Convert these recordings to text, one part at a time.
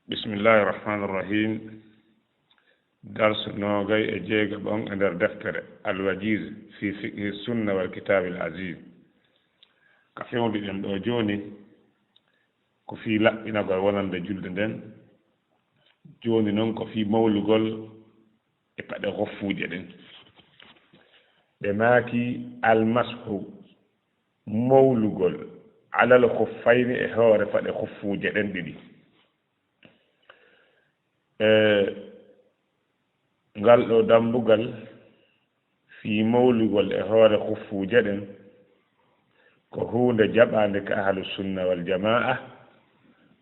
بسم الله الرحمن الرحيم. درس نوغي اجيغ بون اندر دفتر الوجيز في فقه السنة والكتاب العزيز كفيون دي دو جوني ko fi laɓɓinagol wonande julde nden joni noon ko fi mawlugol e paɗe hoffuuje ɗen ɓe maaki almashu mawlugol alal hoffayni e hoore paɗe hoffuuje ɗen ɗiɗi ngal ɗo dambugal fi mawlugol e hoore hoffuuje ɗen ko hunde jaɓande ka ahlu sunna wal jamaa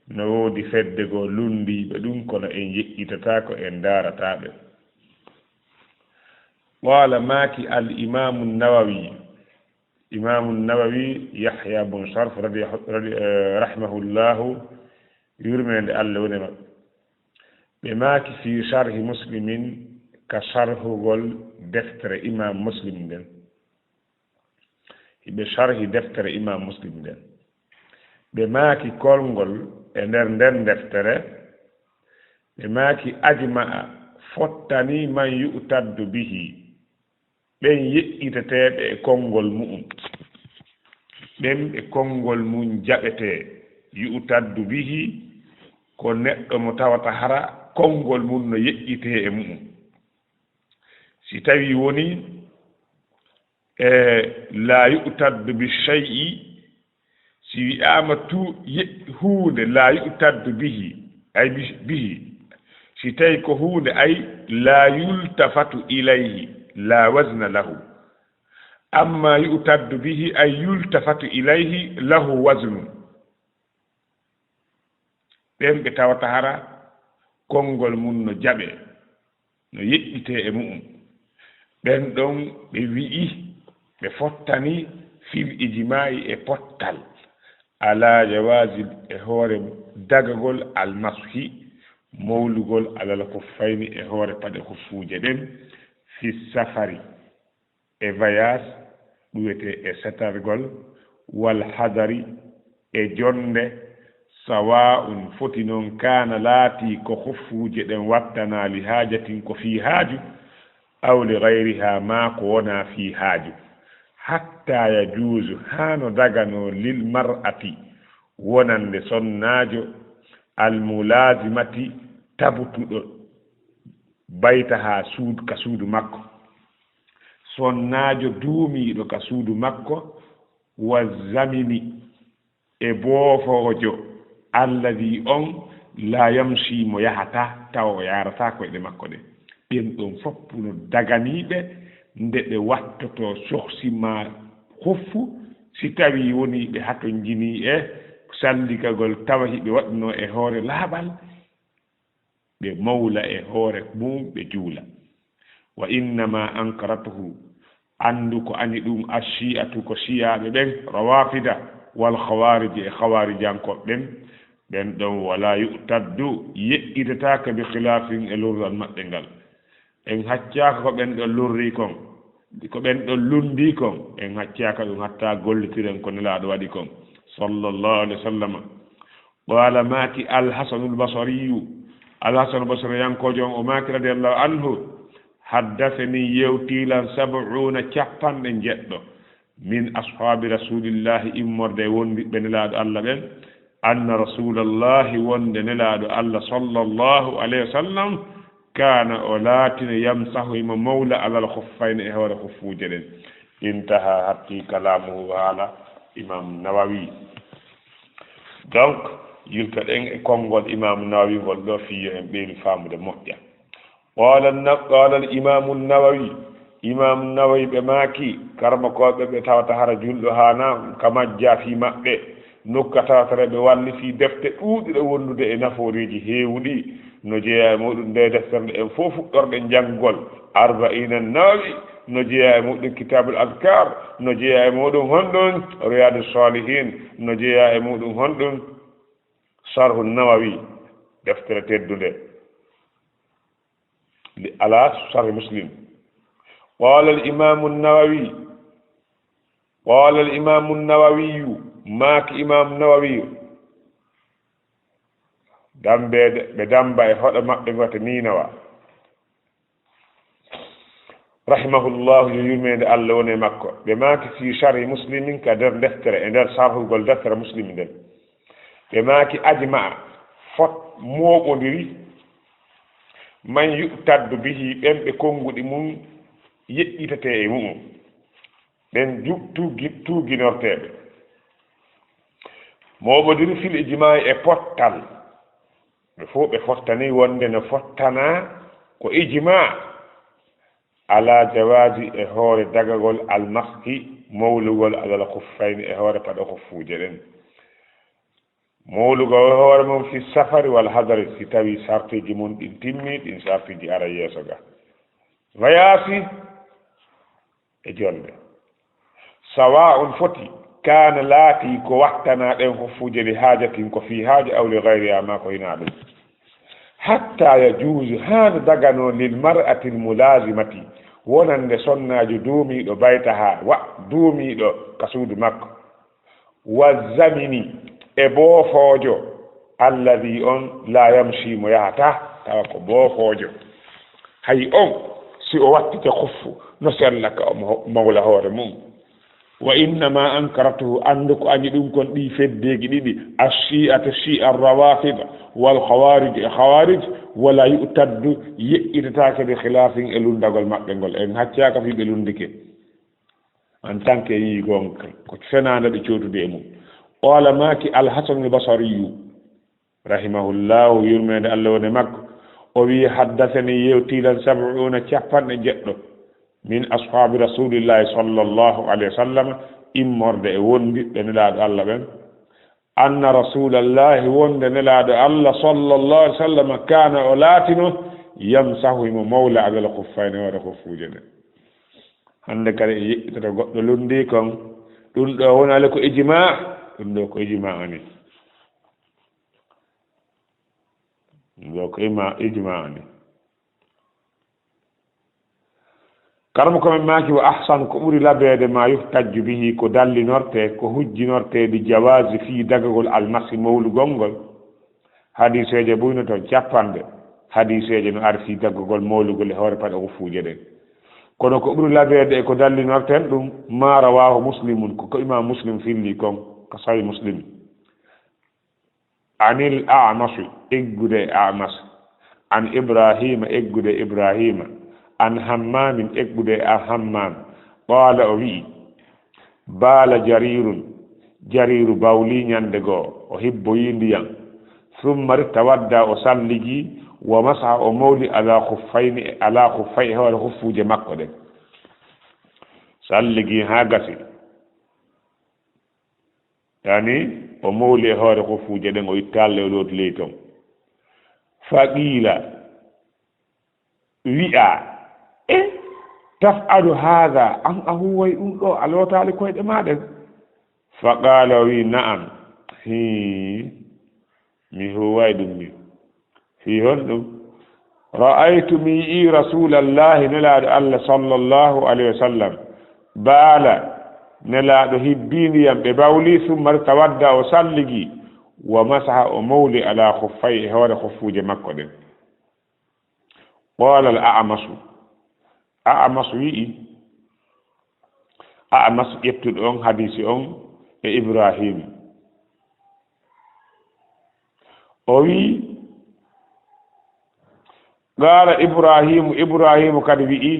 no woodi fedde goo lundiiɓe ɗum kono en yeƴƴitata ko en daarataɓe qala maaki al imamu nawawi yahya bun sharf rahimahullahu yurmede allah woni maɓɓe ɓe maaki fi sharhi muslimin ka sharhugol deftere imam muslim nden hiɓe sharhi deftere imam muslim nden ɓe maaki kolngol e nder nden deftere ɓe maaki ajma'a fottani man yu'taddu bihi ɓen yeƴƴiteteɓe e konngol mu'um ɓen ɓe konngol mum jaɓete yu'taddu bihi ko neɗɗo mo tawata hara konngol mum no yeƴƴite e mu'um si tawi woni la yu'taddu bi shay'i si wi'ama huunde la yu'taddu bihi ay bihi si tawi ko huunde ay la yultafatu ilayhi la wazna lahu amma yu'taddu bihi ay yultafatu ilayhi lahu waznu ɓen ɓe tawata hara konngol mum no jaɓe no yeƴƴite e mu'um ɓen ɗon ɓe wi'i ɓe fottani fil ijma'i e pottal ala jawazi e hoore dagagol almashi mawlugol alal huffayni e hoore paɗe huffuuje ɗen fi safari e voyage ɗuwete e setargol wal hadari e jonde sawa'un foti noon kana laati ko huffuuje ɗen wattana li haajatin ko fi haaju aw li gayriha ma ko wona fi haaju hatta yajuuzu hano dagano lil mar'ati wonande sonnaajo almulazimati tabutuɗo bayta ha ka suudu makko sonnaajo duumiiɗo ka suudu makko wa zamini e boofoojo alladi on la yamshi mo yahata taw o yarata koyɗe makko ɗe ɓen ɗon foppuno daganiiɓe nde ɓe wattoto sohsima hoffu si tawi woni ɓe hato jini e sallikagol tawa hiɓe waɗno e hoore laaɓal ɓe mawla e hoore mum ɓe juula wa innama ankaratuhu andu ko ani ɗum ashi'atu ko shiyaɓe ɓen rawafida wal khawariji e khawarijankoɓe ɓen ɗon wala yu'taddu yeƴƴitataka bi khilafin e lurral maɓɓe ngal en haccaka ko ɓen ɗon lurri kon ko ɓen ɗon lundi kon en haccaka ɗum hatta gollitiren ko nelaɗo waɗi kon sallallahu alaihi wasallam qala maaki alhasanul basariyu alhasanul basri yankojo o maaki radiyallahu anhu haddathani yewtilan 70 capanɗe jeɗɗo min ashabi rasulillahi immorde wondi ɓe nelaɗo allah ɓen anna rasulallahi wonde nelaɗo allah sallallahu alaihi wasallam kana o laatino yamsahu ima mawla alal huffayni e hoore huffuuje ɗen intaha hatti kalamuhu haala imam nawawi donc yilta ɗen e konngol imam nawawi ngol ɗo fiyo en ɓeyni faamude moƴƴa qala al imamu nawawi ɓe maaki karmakoɓe ɓe tawata hara julɗo hana ka majja fi maɓɓe nokka tawatare ɓe walli fi defte ɗuuɗiɗe wondude e nafooriji heewɗi no jeeya e muɗum nde deftere en fof fuɗɗorɗe janngol arba'ina nawawi no jeeya e muɗum kitabul azkar no jeeya e muɗum honɗum riyadu salihin no jeeya e muɗum honɗum sharhu nawawi deftere teddude ala sharh muslim qala al imamu nawawi maaki imam nawawi dambeede ɓe damba e hoɗo maɓɓe ngote ninawa rahimahullahu yo yurmede allah woni e makko ɓe maaki fi sharhi muslimin ka nder deftere e nder sarhugol deftere muslimi nden ɓe maaki ajmaa fot mooɓodiri man yu'taddu bihi ɓen ɓe konnguɗi mum yeƴƴitete e mumum ɓen tuuginorteɓe mooɓodiri fil ijma e pottal ɓe fof ɓe fottani wonde no fottana ko ijma ala jawazi e hoore dagagol almaski mawlugol alal kuffayni e hoore paɗo kuffuuje ɗen mawlugol hoore mum fi safari wal hadari si tawi sartiji mum ɗin timmi ɗin sartiji ara yeeso ga wayaasi e jonde sawa on foti kana laati ko wattana ɗen kuffuuje li haajatin ko fi haaja aw li gayriha ma ko hina ɗum hatta yajuusu haano dagano lil mar'ati mulazimati wonande sonnajo duumiɗo bayta ha wa duumiɗo ka suudu makko wa zamini e boofoojo alladi on la yamshi mo yahata tawa ko boofoojo hay on si o wattite kuffu no sellaka o mawla hoore mum wa innama ankaratuhu andu ko añi ɗum kon ɗi feddeji ɗiɗi ashi'ata shi'a rawafid wal khawarij e khawarij wala yu'taddu yeƴƴitatake ɓe khilafin e lundagol maɓɓe ngol en haccaka fi ɓe lundike en tant que yi gon ko fenande ɗe cotude e mum ola maki alhasan albasariyu rahimahullahu yurmede allah woni makko o wi haddathani yewtilan 70 capanɗe jeɗɗo min ashabi rasulillahi sallallahu alayhi wa sallam immorde e wondiɓe nelaɗo allah ɓen anna rasulallahi wonde nelaɗo allah sallallahu alayhi wa sallam kana o laatino yamsahu imo mawla alal kuffayni hoore kuffuuje ɗen hande kadi e yeƴƴitata goɗɗo lundi kon ɗum ɗo wonale ko ijma ɗum ɗo ko ijma ani ɗum ɗo ko ijma ani karmo komin maaki wa ahsan ko ɓuri labeede ma yuhtajju bihi ko dallinorte ko hujjinorteedi jawasi fii dagagol almasi mawlugol ngol hadiseeje ɓuyno toon cappanɗe hadiseeje no ari fii dagagol mawlugol e hoore paɗe kuffuuje ɗen kono ko ɓuri labeede e ko dallinorten ɗum ma rawahu muslimun ko imam muslim filli kon ko sawi muslim anil amasu eggude amas an ibrahima eggude ibrahima an hammamin eggude a hammam qala o wi baala jariru bawli ñande goo o hibboyi ndiyam summa tawadda o salligi wa masaha o mawli ala khuffay hoore kuffuuje makko ɗen salligi ha gasi yani o mawli e hoore kuffuuje ɗen o ittalle o looti ley ton faqiila wi'a taf'alu hadha an ahuway ɗum ɗo a lootali koyɗe maɗen faqala wi na'am mi huway ɗum ni fi hon ɗum ra'aytu mi i rasulallahi nelaɗo allah sallallahu alayhi wa sallam baala nelaɗo hibbindiyam ɓe bawli summa tawadda o salligi wa masaha o mawli ala khuffay e hoore kuffuuje makko ɗen qala al a'mas wi'i a'mas ƴettuɗo on hadisi on e ibrahim o wi qala ibrahimu kadi wi'i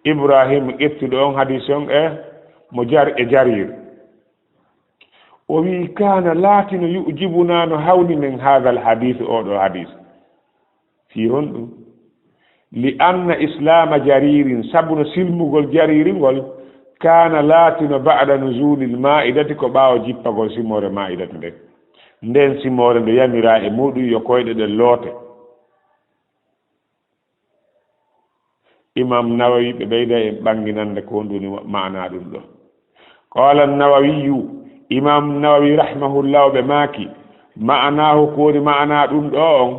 ibrahimu ƴettuɗo on hadisi on e mo jarir o wi kana laatino yujibuna no hawni men hadha al hadith oɗo hadis firon ɗum li anna islama jaririn sabuno silmugol jariringol kana laatino ba'da nuzulil ma'idati ko ɓaawo jippagol simore ma'idati nden simore nde yamira e muɗum yo koyɗe ɗen loote imam nawawi ɓe ɓeyda e ɓanginande ko wonduni maana ɗum ɗo qala nawawiyu imam nawawi rahimahullah ɓe maaki ma'anahu ko woni maana ɗum ɗo on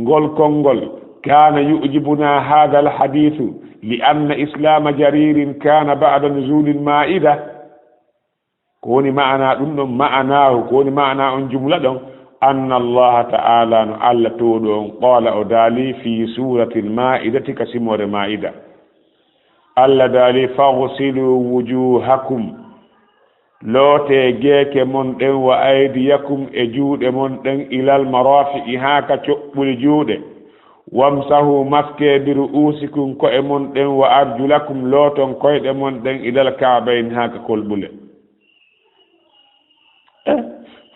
ngol konngol kana yujibuna hadha alhadithu li anna islama jaririn kana ba'da nuzulil ma'ida ko woni maana ɗum ɗon ma'anahu ko woni maana on jumla ɗon أن الله تعالى على تودون قال أدالي في سورة المائدة كسمور مائدة الله دالي فاغسلوا وجوهكم لوتي جيك من دن وأيديكم أجود من دن إلى المرافق هاك تقبل جود وامسحوا مسكي برؤوسكم كو من دن وأرجلكم لوتن كويد من دن إلى الكعبين هاك كل بله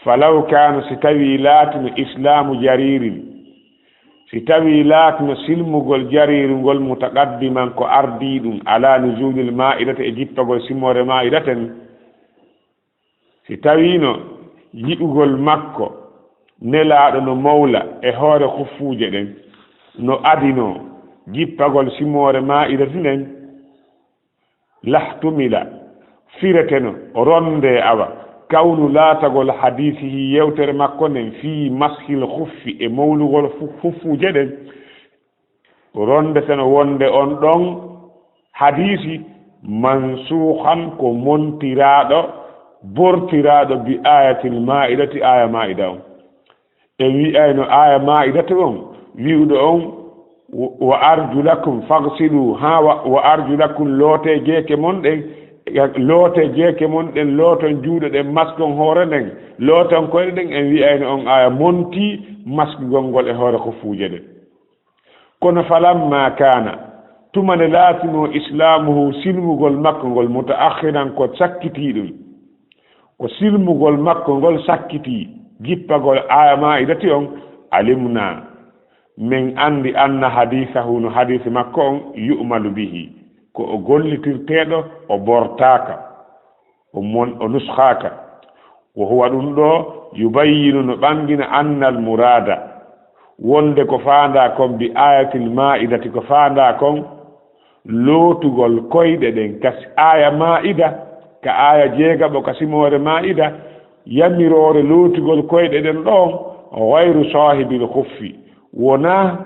فلو كان ستوي لاتن إسلام جرير ستوي لاتن سلم قل جرير قل متقدما كو أرديد على نزول المائدة إجيبت قل سمور مائدة ستوينو يقول مكو نلا no mawla e hoore khufuje den no adino jippagol simore maida tinen lahtumila fireteno ronde awa kawnu laatagol hadithihi yewtere makko nen fi mashil khuffi e mawlugol khufuje den ronde teno wonde on don hadisi mansukhan ko montirado bortirado bi ayatil maidati aya maida e wi ayno aya maidati on wiudo on wa arjulakum faghsilu ha wa arjulakum lote jeke mon den lote jeke mon den loton juude den maskon hoore den loton ko den en wi ayno on aya monti maskgol gol e hoore ko fuuje den kono falamma kana tumane latino islamuhu silmugol makko gol mutaakhiran ko sakkitidum ko silmugol makko gol sakkiti jippagol aya maidati on alimna min andi anna hadithahu no hadith makko on yu'malu bihi ko o gollitirtedo o bortaka o mon o nuskhaka wa huwa dum do yubayyinu no bangina anna al murada wonde ko faanda kon bi ayatil maidati ko faanda kon lotugol koyde den kas aya maida ka aya jeega bo kasimore maida yamirore lotugol koyde den don wayru sahibil khuffi wona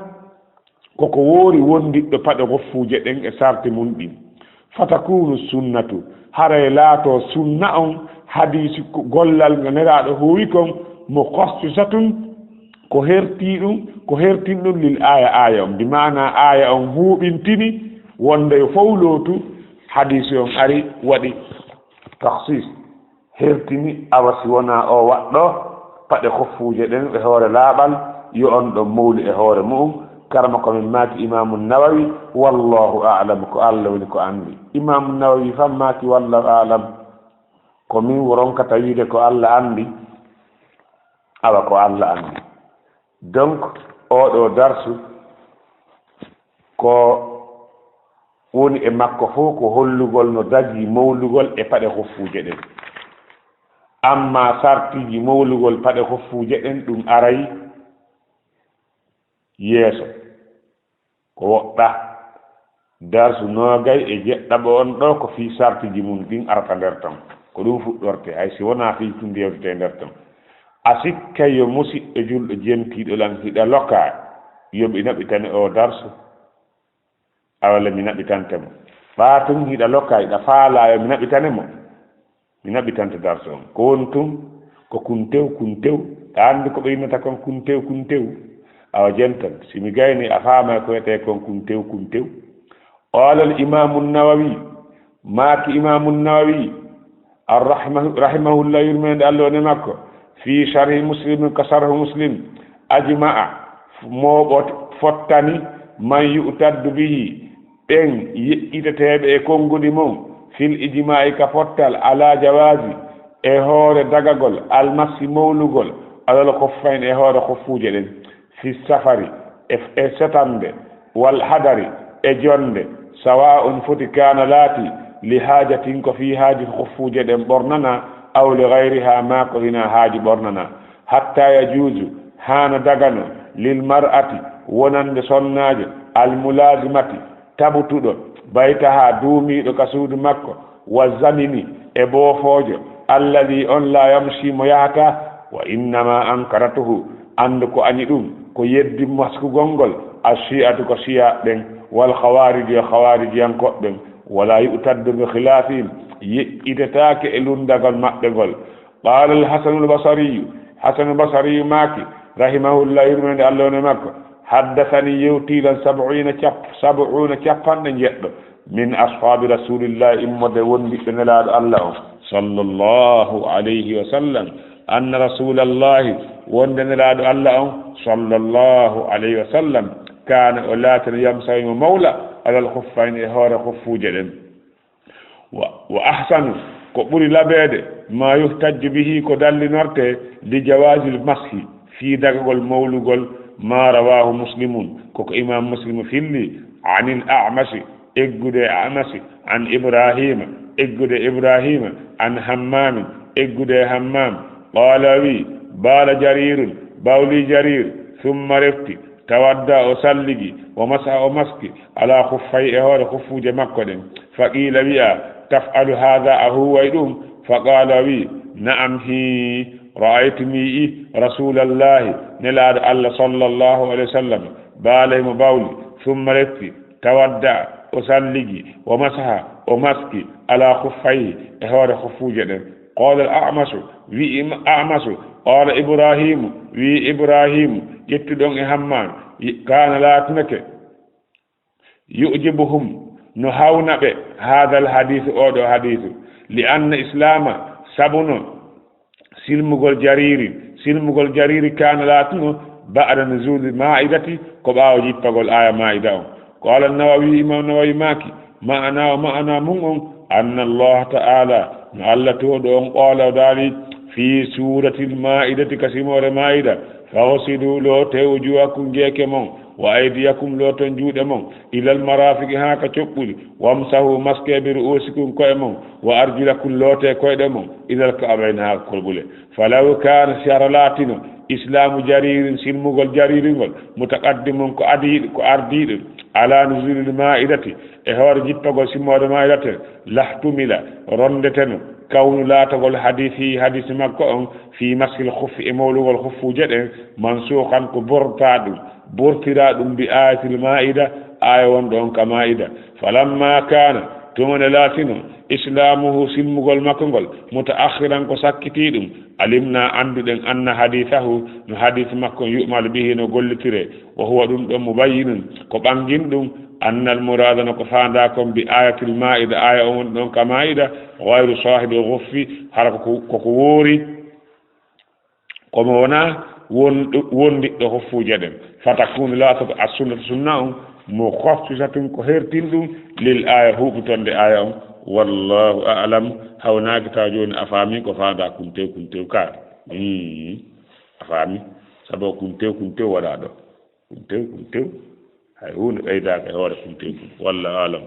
koko wori wondiddo pade goffuje den e sarti mun din fatakunu sunnatu hare laato sunna on hadisi gollal nganeraado huwi kon mo qassatun ko hertidum lil aya on bi maana aya on huubintini wonde fawlotu hadisi on ari wadi takhsis hertini awasi wona o waddo pade goffuje den e hoore laabal yo on do mawli e hoore mum karama ko min maati imam an-nawawi wallahu a'lam ko Allah woni ko andi imam an-nawawi fammati wallahu a'lam ko min woron ka tawide ko Allah andi awa ko Allah andi donc o do darsu ko woni e makko fo ko hollugol no daji mawlugol e pade khufuje den amma sartiji mawlugol pade khufuje den dum aray yeso ko woɗɗa darsu noogay e jeɗɗaɓo on ɗo ko fi sartiji mum ɗin arata nder ton ko ɗum fuɗɗorte hay si wona fi tum yewtete nder ton a sikka yo musidɗo julɗo jentiɗo lan hiɗa lokka yoɓi naɓitane o darsu awalla mi naɓitantemo ɓa tum hiɗa lokka hiɗa faalayo mi naɓitanemo mi naɓitante darsu on ko woni tum ko kuntew ta andi ko ɓeynata kon kuntew aw jentan simi gayni afama ko ete kon kuntew qala al imam an-nawawi maki imam an-nawawi rahimahullah yurmende allo ne makko fi sharh muslim ka sharh muslim ajma'a mobot fottani man yu'taddu bihi ben yi'itete e kongudi mum fil ijma'i ka fottal ala jawazi e hoore dagagol al masi mawlugol alal khuffain e hoore khufuje den fi safari e setande wal hadari e jonde sawa'un futi kana lati li hajatin ko fi haji khufuje den bornana aw li ghayriha ma ko hina haji bornana hatta yajuzu hana dagano lil mar'ati wonande sonnaje al mulazimati tabutudo baytaha duumido kasudu makko wa zamini e bofojo alladhi on la yamshi moyata wa innama ankaratuhu and ko ani dum ko yeddi masku gongol ashiatu ko shiya den wal khawarij yanko den wala yu'taddu bi khilafin yidataake e lundagal mabbe gol qala al hasan al basri حسن البصري ماكي رحمه الله يرمي الله نمك حدثني يوتيلا 70 كفان نجد من أصحاب رسول الله إمد وندي نلاد الله صلى الله عليه وسلم أن رسول الله وند نلاد الله صلى الله عليه وسلم كان أولات يمسي مولى على الخفين هور خفو جدًا وأحسن قبول لبيد ما يحتج به كدل نرته لجواز المسح في دقق المولوغل ما رواه مسلمون كوك إمام مسلم في اللي عن الأعمش إجد أعمش عن إبراهيم عن همام إجد همام قال وي بال جرير باولي جرير ثم رفتي تودى أسلجي ومسك على خفي أهور خفو جمكدن فقيل بيا تفعل هذا أهو ويدوم فقال وي نعم هي رأيتني رسول الله نلاد الله صلى الله عليه وسلم بالي مباولي ثم رفتي تودى أسلجي ومسك على خفيه أهور خفو جدن قال الأعمش قال إبراهيم يتدون همان كان لا تنك يؤجبهم نهاون هذا الحديث أو حديث لأن إسلام سبن سلمغول جرير كان لا تنو بعد نزول المائدة كباو جيبتغول آية مائدة قال النووي إمام النووي ماكي معنا مؤمن أن الله تعالى الله تودون قال ذلك في سورة المائدة كسيمور المائدة فغسلوا لو توجوكم جيكمون وأيديكم لو تنجودمون إلى المرافق هاك تقبل وامسحوا مسك برؤوسكم كويمون وأرجلكم لو تكويدمون إلى الكعبين هاك قلبله فلو كان شرلاتنا إسلام جرير سلمغل جرير متقدم كأرديد على نزول المائدة إهور جيبتغو سيمور المائدة لاحتمل رندتن كون لا تقول حديث مكة في مسك الخف إمولو والخف جد منسوخا بورتراد بآية المائدة آية وندون كمائدة فلما كان تمن لاتنو إسلامه سلمغل مكنغل متأخرا كسكتيد علمنا أن حديثه حديث مكة يؤمل به نقول تري وهو مبين كبانجين أن المراد نكفانداكم بآية المائدة آية وندون كمائدة غير صاحب الغف حركة كووري كمونا wondi do fu jadem fatakun la ta as-sunnah sunnah mukhaffisatun kohirtin dum lil aya hubutonde aya wallahu a'lam hawnaki ta joni afami ko faada kunte ka afami sabo kunte wala do kunte hay hun ayda ka hore kunte wallahu a'lam